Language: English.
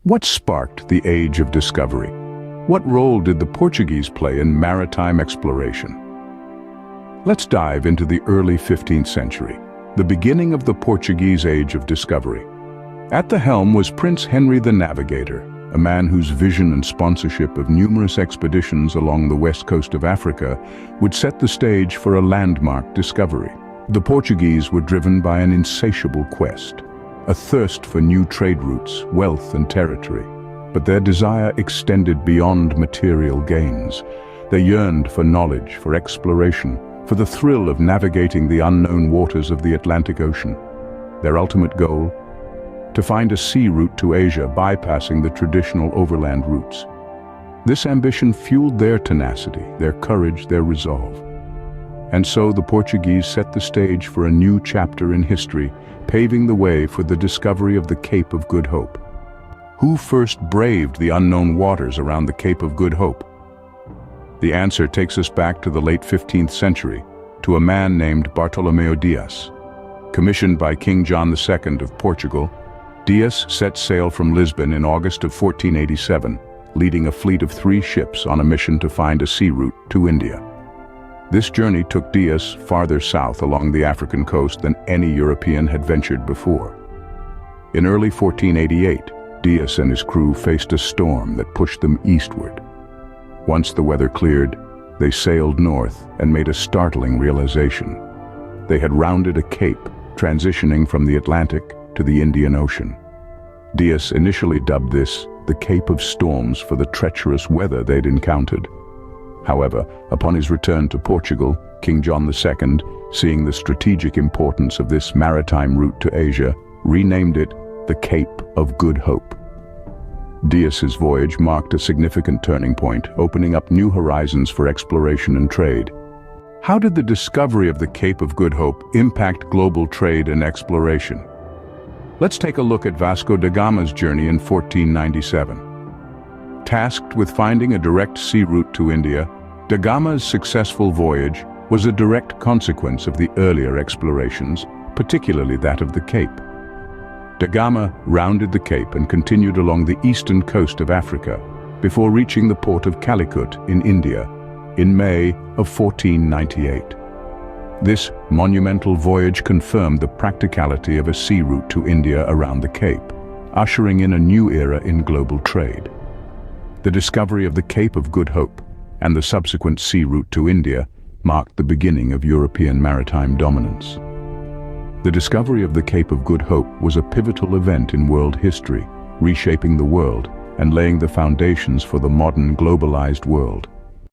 What sparked the Age of Discovery? What role did the Portuguese play in maritime exploration? Let's dive into the early 15th century, the beginning of the Portuguese Age of Discovery. At the helm was Prince Henry the Navigator, a man whose vision and sponsorship of numerous expeditions along the west coast of Africa would set the stage for a landmark discovery. The Portuguese were driven by an insatiable quest, a thirst for new trade routes, wealth and territory. But their desire extended beyond material gains. They yearned for knowledge, for exploration, for the thrill of navigating the unknown waters of the Atlantic Ocean. Their ultimate goal? To find a sea route to Asia, bypassing the traditional overland routes. This ambition fueled their tenacity, their courage, their resolve. And so the Portuguese set the stage for a new chapter in history, paving the way for the discovery of the Cape of Good Hope. Who first braved the unknown waters around the Cape of Good Hope? The answer takes us back to the late 15th century, to a man named Bartolomeu Dias. Commissioned by King John II of Portugal, Dias set sail from Lisbon in August of 1487, leading a fleet of 3 ships on a mission to find a sea route to India. This journey took Dias farther south along the African coast than any European had ventured before. In early 1488, Dias and his crew faced a storm that pushed them eastward. Once the weather cleared, they sailed north and made a startling realization. They had rounded a cape, transitioning from the Atlantic to the Indian Ocean. Dias initially dubbed this the Cape of Storms for the treacherous weather they'd encountered. However, upon his return to Portugal, King John II, seeing the strategic importance of this maritime route to Asia, renamed it the Cape of Good Hope. Dias's voyage marked a significant turning point, opening up new horizons for exploration and trade. How did the discovery of the Cape of Good Hope impact global trade and exploration? Let's take a look at Vasco da Gama's journey in 1497. Tasked with finding a direct sea route to India, da Gama's successful voyage was a direct consequence of the earlier explorations, particularly that of the Cape. Da Gama rounded the Cape and continued along the eastern coast of Africa, before reaching the port of Calicut in India in May of 1498. This monumental voyage confirmed the practicality of a sea route to India around the Cape, ushering in a new era in global trade. The discovery of the Cape of Good Hope and the subsequent sea route to India marked the beginning of European maritime dominance. The discovery of the Cape of Good Hope was a pivotal event in world history, reshaping the world and laying the foundations for the modern globalized world.